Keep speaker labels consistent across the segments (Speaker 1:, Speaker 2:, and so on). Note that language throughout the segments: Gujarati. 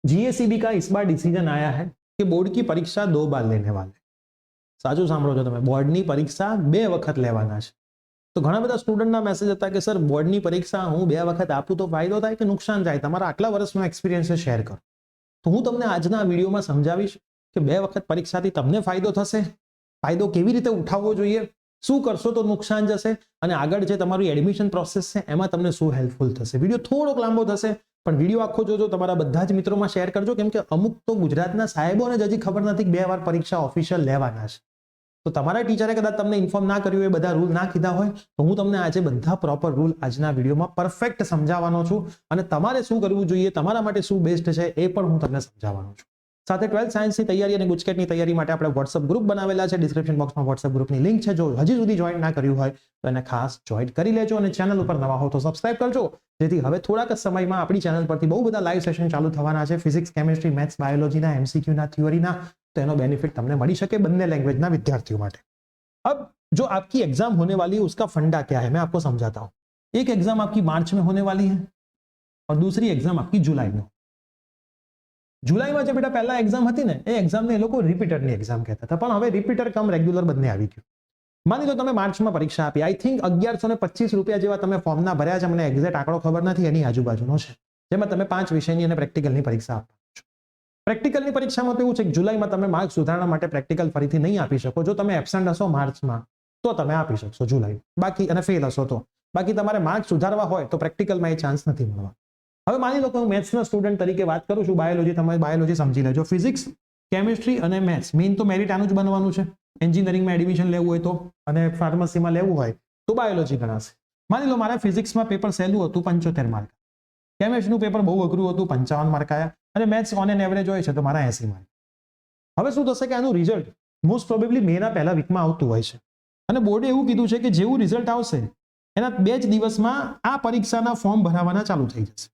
Speaker 1: जीएसईबी का इस बार डिसीजन आया है कि बोर्ड की परीक्षा 2 बार लेने वाले। साचું સાંભળો છો તમે, બોર્ડની પરીક્ષા 2 વખત લેવાના છે। તો ઘણા બધા સ્ટુડન્ટના મેસેજ હતા કે સર બોર્ડની પરીક્ષા હું 2 વખત આપું તો ફાયદો થાય કે નુકસાન થાય, તમારા આટલા વર્ષનો એક્સપિરિયન્સ શેર કરો। તો હું તમને આજના વિડીયોમાં સમજાવીશ કે 2 વખત પરીક્ષાથી તમને ફાયદો થશે, ફાયદો કેવી રીતે ઉઠાવવો જોઈએ, શું કરશો તો નુકસાન જશે અને આગળ જે તમારી એડમિશન પ્રોસેસ છે એમાં તમને શું હેલ્પફુલ થશે। વિડીયો થોડોક લાંબો થશે પણ વિડીયો આખો જોજો, તમારા બધા જ મિત્રોમાં શેર કરજો, કેમ કે અમુક તો ગુજરાતના સાહેબોને જ હજી ખબર નથી કે 2 વાર પરીક્ષા ઓફિશિયલ લેવાના છે। તો તમારા ટીચરે કદાચ તમને ઇન્ફોર્મ ના કર્યું હોય, બધા રૂલ ના કીધા હોય, તો હું તમને આજે બધા પ્રોપર રૂલ આજના વિડીયોમાં પરફેક્ટ સમજાવવાનો છું અને તમારે શું કરવું જોઈએ, તમારા માટે શું બેસ્ટ છે એ પણ હું તમને સમજાવવાનો છું। સાથે 12th સાયન્સની તૈયારી અને ગુજકેટની તૈયારી માટે આપણે WhatsApp ગ્રુપ બનાવેલા છે, ડિસ્ક્રિપ્શન બોક્સમાં WhatsApp ગ્રુપની લિંક છે। જો હજી સુધી જોઈન ના કર્યું હોય તો એને ખાસ જોઈન કરી લેજો અને ચેનલ ઉપર નવા હો તો સબસ્ક્રાઇબ કરજો, જેથી હવે થોડાક જ સમયમાં આપણી ચેનલ પરથી બહુ બધા લાઈવ સેશન ચાલુ થવાના છે, ફિઝિક્સ, કેમિસ્ટ્રી, મેથ્સ, બાયોલોજીના, એમસીક્યુના, થિયોરીના। तो इनो बेनिफिट तमने मળી શકે બંને लैंग्वेज ना विद्यार्थियों માટે। अब जो आपकी एग्जाम होने वाली है उसका फंडा क्या है मैं आपको समझाता हूं। एक एग्जाम आपकी मार्च में होने वाली है और दूसरी एग्जाम आपकी जुलाई में। जुलाई में जो बेटा पहला एग्जाम थी ने ए एग्जाम ने लोग रिपीटर ની एग्जाम कहता था, પણ હવે रिपीटर कम रेग्युलर બંને આવી ગયું। માની લો તમે માર્ચમાં પરીક્ષા આપી, आई थिंक 1125 રૂપિયા જેવા તમે ફોર્મના ભર્યા છે, મને એક્ઝેક્ટ આંકડો ખબર નથી, એની આજુબાજુનો છે, જેમાં તમે 5 વિષયની અને પ્રેક્ટિકલની પરીક્ષા આપો છો। પ્રેક્ટિકલની પરીક્ષામાં તો એવું છે કે જુલાઈમાં તમે માર્ક સુધારણા માટે પ્રેક્ટિકલ ફરીથી નહીં આપી શકો। જો તમે એબસન્ટ હશો માર્ચમાં તો તમે આપી શકશો જુલાઈ, બાકી અને ફેલ હશો તો, બાકી તમારે માર્ક સુધારવા હોય તો પ્રેક્ટિકલમાં એ ચાન્સ નથી મળવા। હવે માની લો કે હું મેથ્સના સ્ટુડન્ટ તરીકે વાત કરું છું, બાયોલોજી તમે બાયોલોજી સમજી લેજો, ફિઝિક્સ, કેમિસ્ટ્રી અને મેથ્સ મેઇન તો મેરિટ આનું જ બનવાનું છે। એન્જિનિયરિંગમાં એડમિશન લેવું હોય તો અને ફાર્મસીમાં લેવું હોય તો બાયોલોજી ગણાશે। માની લો મારા ફિઝિક્સમાં પેપર સહેલું હતું 75 માર્ક, કેમિસ્ટ્રીનું પેપર બહુ અઘરું હતું 55 માર્ક આવ્યા અને મેથ્સ ઓન એન એવરેજ હોય છે તો મારા 80 માર્ક। હવે શું થશે કે આનું રિઝલ્ટ મોસ્ટ પ્રોબેબલી મેના પહેલા વીકમાં આવતું હોય છે અને બોર્ડે એવું કીધું છે કે જેવું રિઝલ્ટ આવશે એના 2 જ દિવસમાં આ પરીક્ષાના ફોર્મ ભરાવાના ચાલુ થઈ જશે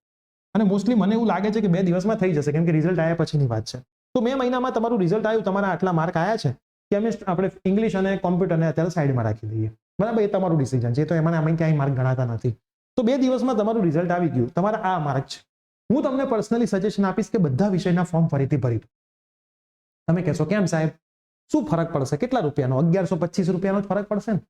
Speaker 1: અને મોસ્ટલી મને એવું લાગે છે કે 2 દિવસમાં થઈ જશે, કેમ કે રિઝલ્ટ આવ્યા પછીની વાત છે। તો મે મહિનામાં તમારું રિઝલ્ટ આવ્યું, તમારા આટલા માર્ક આવ્યા છે, કેમિસ્ટ્રી આપણે ઇંગ્લિશ અને કોમ્પ્યુટરને અત્યારે સાઈડમાં રાખી દઈએ, બરાબર, એ તમારું ડિસિઝન છે, તો એમાં અમે ક્યાંય માર્ક ગણાતા નથી। તો 2 દિવસમાં તમારું રિઝલ્ટ આવી ગયું, તમારા આ માર્ક છે। હું તમને પર્સનલી સજેશન આપીશ કે બધા વિષયના ફોર્મ ફરીથી ભરી દો। તમે કહેશો કેમ સાહેબ, શું ફરક પડશે, કેટલા રૂપિયાનો, 1125 રૂપિયાનો જ ફરક પડશે ને।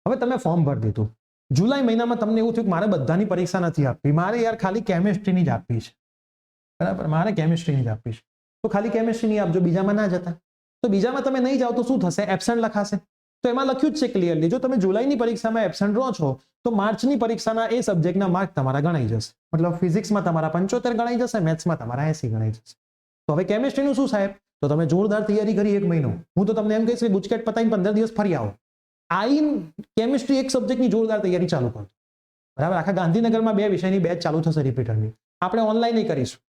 Speaker 1: હવે તમે ફોર્મ ભરી દીધું, જુલાઈ મહિનામાં તમને એવું થયું કે મારે બધાની પરીક્ષા નથી આપવી, મારે યાર ખાલી કેમિસ્ટ્રીની જ આપવી છે, બરાબર, મારે કેમિસ્ટ્રીની જ આપવી છે, તો ખાલી કેમિસ્ટ્રીની આપજો, બીજામાં ના જતા। તો બીજામાં તમે નહીં જાઓ તો શું થશે, એબસન્ટ લખાશે। તો એમાં લખ્યું જ છે ક્લિયરલી, જો તમે જુલાઈની પરીક્ષામાં એબસન્ટ રહો છો તો માર્ચની પરીક્ષાના એ સબ્જેક્ટના માર્ક તમારા ગણાઈ જશે, મતલબ ફિઝિક્સમાં તમારા 75 ગણાઈ જશે, મેથ્સમાં તમારા 80 ગણાઈ જશે। તો હવે કેમિસ્ટ્રીનું શું સાહેબ, તો તમે જોરદાર તૈયારી કરી 1 મહિનો, હું તો તમને એમ કહીશ કે ગુજકેટ પતાઈને 15 દિવસ ફરી આવો, આઈન કેમિસ્ટ્રી એક સબ્જેક્ટની જોરદાર તૈયારી ચાલુ કરો, બરાબર। આખા ગાંધીનગરમાં 2 વિષયની બેચ ચાલુ થશે રિપીટરની, આપણે ઓનલાઈન કરીશું।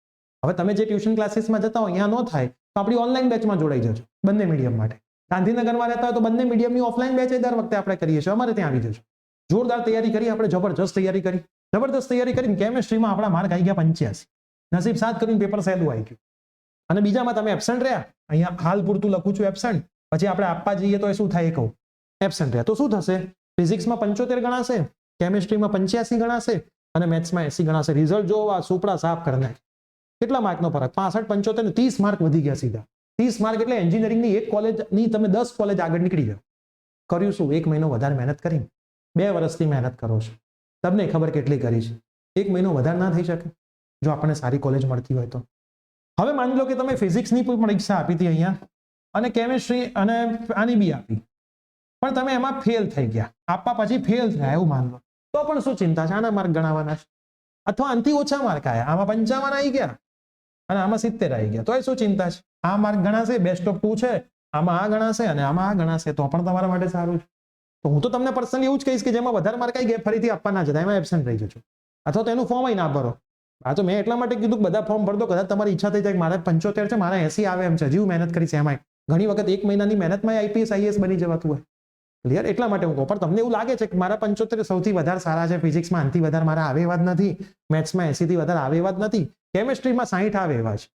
Speaker 1: હવે તમે જે ટ્યુશન ક્લાસીસમાં જતા હો અહીંયા ન થાય તો આપણી ઓનલાઈન બેચમાં જોડાઈ જજો, બંને મીડિયમ માટે। ગાંધીનગરમાં રહેતા હોય તો બંને મીડિયમની ઓફલાઈન બેચ દર વખતે આપણે કરીએ છીએ, અમારે ત્યાં આવી જજો। જોરદાર તૈયારી કરી, આપણે જબરજસ્ત તૈયારી કરી, જબરદસ્ત તૈયારી કરીને કેમિસ્ટ્રીમાં આપણા માર્ક આવી ગયા 85, નસીબ સાથ કરીને પેપર સહેલું આવી ગયું અને બીજામાં તમે એબસન્ટ રહ્યા, અહીંયા હાલ પૂરતું લખું છું એબસન્ટ, પછી આપણે આપવા જઈએ તો એ શું થાય એ કહું, એબસન્ટ રહ્યા તો શું થશે, ફિઝિક્સમાં 75 ગણાશે, કેમિસ્ટ્રીમાં 85 ગણાશે અને મેથ્સમાં 80 ગણાશે। રિઝલ્ટ જો આ સુપડા સાફ કરી નાખે, કેટલા માર્કનો ફરક, 65, 75 ને 30 માર્ક વધી ગયા સીધા। 30 માર્ક એટલે એન્જિનિયરિંગની એક કોલેજની તમે 10 કોલેજ આગળ નીકળી જાઓ। કર્યું શું, 1 મહિનો વધારે મહેનત કરી, 2 વર્ષથી મહેનત કરો છો, તમને ખબર કેટલી કરી છે, 1 મહિનો વધારે ના થઈ શકે જો આપણને સારી કોલેજ મળતી હોય તો। હવે માની લો કે તમે ફિઝિક્સની પરીક્ષા આપી હતી અહીંયા અને કેમિસ્ટ્રી અને આની બી આપી, પણ તમે એમાં ફેલ થઈ ગયા, આપવા પછી ફેલ થયા એવું માન લો, તો પણ શું ચિંતા છે, આના માર્ક ગણાવવાના છે, અથવા આનાથી ઓછા માર્ક આવ્યા, આમાં 55 આવી ગયા અને આમાં 70 આવી ગયા, તો એ શું ચિંતા છે, આ માર્ક ગણાશે, બેસ્ટ ઓફ 2 છે, આમાં આ ગણાશે અને આમાં આ ગણાશે, તો પણ તમારા માટે સારું છે। તો હું તો તમને પર્સનલી એવું જ કહીશ કે જેમાં વધારે માર્ક આવી ગયા ફરીથી આપવા ના જતા, એમાં એબસન્ટ રહી જજો, અથવા તો એનું ફોર્મ ના ભરો। આ તો મેં એટલા માટે કીધું કે બધા ફોર્મ ભર દો, કદાચ તમારી ઈચ્છા થઈ જાય કે મારે 75 છે, મારે 80 આવે એમ છે, હજી મહેનત કરીશ એમાં, ઘણી વખત 1 મહિનાની મહેનતમાં આઈપીએસ આઈએએસ બની જવાતું હોય, ક્લિયર। એટલા માટે હું કહું, પણ તમને એવું લાગે છે કે મારા 75 સૌથી વધારે સારા છે, ફિઝિક્સમાં આનાથી વધારે મારા આવે એવા જ નથી, મેથ્સમાં 80 થી વધારે આવે એવા જ નથી, કેમિસ્ટ્રીમાં 60 આવે એવા છે,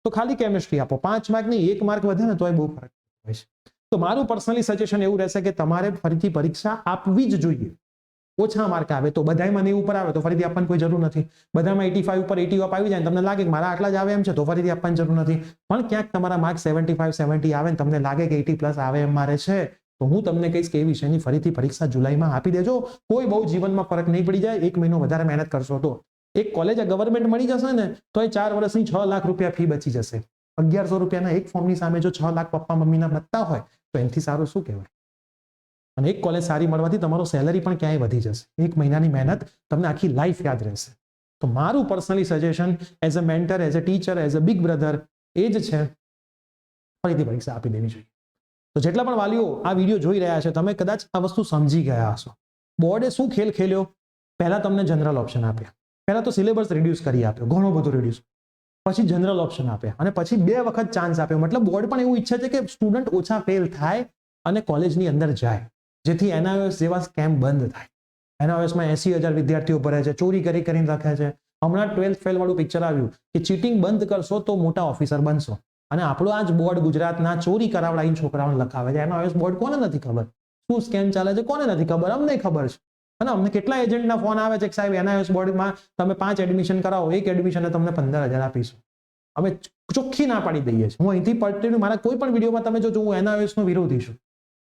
Speaker 1: તો ખાલી કેમિસ્ટ્રી આપો, 5 માર્કની 1 માર્ક વધે ને તો એ બહુ ફરક હોય છે। તો મારું પર્સનલી સજેશન એવું રહેશે કે તમારે ફરીથી પરીક્ષા આપવી જ જોઈએ, ઓછા માર્ક આવે તો બધામાં 90 ઉપર આવે તો ફરીથી આપવાની કોઈ જરૂર નથી. બધામાં 85 ઉપર 80 અપ આવી જાય તમને લાગે કે મારા આટલા જ આવે એમ છે તો ફરીથી આપવાની જરૂર નથી. પણ ક્યાંક તમારા માર્ક 75 70 આવે ને તમને લાગે કે 80 પ્લસ આવે એમ મારે છે તો હું તમને કહીશ કે એ વિષયની ફરીથી પરીક્ષા જુલાઈમાં આપી દેજો. કોઈ બહુ જીવનમાં ફરક નહીં પડી જાય. 1 મહિનો વધારે મહેનત કરશો તો એક કોલેજ ગવર્મેન્ટ મળી જશે ને તો એ 4 વર્ષની 6 લાખ રૂપિયા ફી બચી જશે. 1100 રૂપિયાના એક ફોર્મની સામે જો 6 લાખ પપ્પા મમ્મીના બચતા હોય તો એનાથી સારું શું કહેવાય. અને એક કોલેજ સારી મળવાથી તમારો સેલરી પણ ક્યાંય વધી જશે. 1 મહિનાની મહેનત તમને આખી લાઈફ યાદ રહેશે. તો મારું personally suggestion as a mentor, as a teacher, as a big brother એ જ છે ફરીથી પરીક્ષા આપી દેવી જોઈએ. તો જેટલા પણ વાલીઓ આ વિડીયો જોઈ રહ્યા છે તમે કદાચ આ વસ્તુ સમજી ગયા હશો. બોર્ડે શું ખેલ ખેલ્યો? પહેલા તમને જનરલ ઓપ્શન આપ્યા. પહેલા તો સિલેબસ રિડ્યુસ કરી આપ્યો, ઘણો બધો રિડ્યુસ. પછી જનરલ ઓપ્શન આપ્યા અને પછી 2 વખત ચાન્સ આપ્યો. મતલબ બોર્ડ પણ એવું ઈચ્છે છે કે સ્ટુડન્ટ ઓછા ફેલ થાય અને કોલેજની અંદર જાય, જેથી એનઆઈઓએસ જેવા સ્કેમ બંધ થાય. એનઆઈઓએસમાં 80,000 વિદ્યાર્થીઓ ભરે છે, ચોરી કરીને રાખે છે. હમણાં 12th ફેલ વાળું પિક્ચર આવ્યું કે ચીટિંગ બંધ કરશો તો મોટા ઓફિસર બનશો. અને આપણો આ જ બોર્ડ ગુજરાતના ચોરી કરાવડાવીને છોકરાઓને લખાવે છે. એનઆઈઓએસ બોર્ડ કોને નથી ખબર? શું સ્કેમ ચાલે છે કોને નથી ખબર? અમને ખબર છે. અને અમને કેટલા એજન્ટના ફોન આવે છે કે સાહેબ એનઆઈઓએસ બોર્ડમાં તમે 5 એડમિશન કરાવો, એક એડમિશને તમને 15,000 આપીશું. અમે ચોખ્ખી ના પાડી દઈએ છીએ. હું અહીંથી પડતી મારા કોઈ પણ વિડીયોમાં તમે જો હું એનઆઈઓએસ નો વિરોધી છું,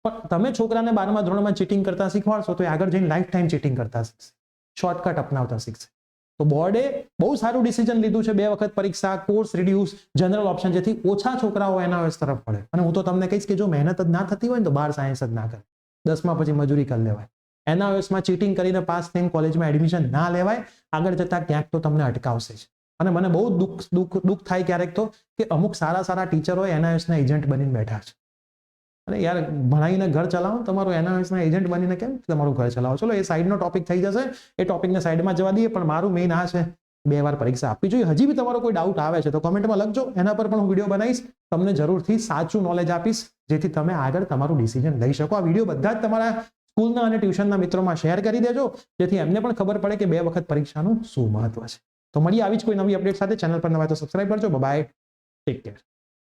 Speaker 1: પણ તમે છોકરાને 12મા ધોરણમાં ચીટિંગ કરતા શીખવાડશો તો આગળ જઈને લાઈફ ટાઈમ ચીટિંગ કરતા શીખશે, શોર્ટકટ અપનાવતા શીખશે. તો બોર્ડે બહુ સારું ડિસિઝન લીધું છે. 2 વખત પરીક્ષા, કોર્સ રિડ્યુસ, જનરલ ઓપ્શન, જેથી ઓછા છોકરાઓ એનઆઈઓએસ તરફ પડે. અને હું તો તમને કહીશ કે જો મહેનત જ ના થતી હોય ને તો 12 સાયન્સ જ ના કરે, 10મા પછી મજૂરી કરી લેવાય. એનઆઈઓએસમાં ચીટિંગ કરીને પાસ થઈને કોલેજમાં એડમિશન ના લેવાય. આગળ જતા ક્યાંક તો તમને અટકાવશે જ. અને મને બહુ દુઃખ થાય ક્યારેક તો કે અમુક સારા ટીચરો એનઆઈઓએસના એજન્ટ બનીને બેઠા છે. અને યાર ભણાવીને ઘર ચલાવો, તમારું એનઆઈઓએસના એજન્ટ બનીને કેમ તમારું ઘર ચલાવો? ચલો એ સાઈડનો ટોપિક થઈ જશે, એ ટોપિકને સાઈડમાં જવા દઈએ. પણ મારું મેઇન આ છે 2 વાર પરીક્ષા આપવી જોઈએ. હજી બી તમારો કોઈ ડાઉટ આવે છે તો કોમેન્ટમાં લખજો, એના પર પણ હું વિડીયો બનાવીશ. તમને જરૂરથી સાચું નોલેજ આપીશ જેથી તમે આગળ તમારું ડિસિઝન લઈ શકો. આ વિડીયો બધા જ તમારા સ્કૂલના અને ટ્યુશનના મિત્રોમાં શેર કરી દેજો જેથી એમને પણ ખબર પડે કે 2 વખત પરીક્ષાનું શું મહત્વ છે. તો મળીએ આવી જ કોઈ નવી અપડેટ સાથે. ચેનલ પર નવા તો સબસ્ક્રાઇબ કરજો. Bye, take care.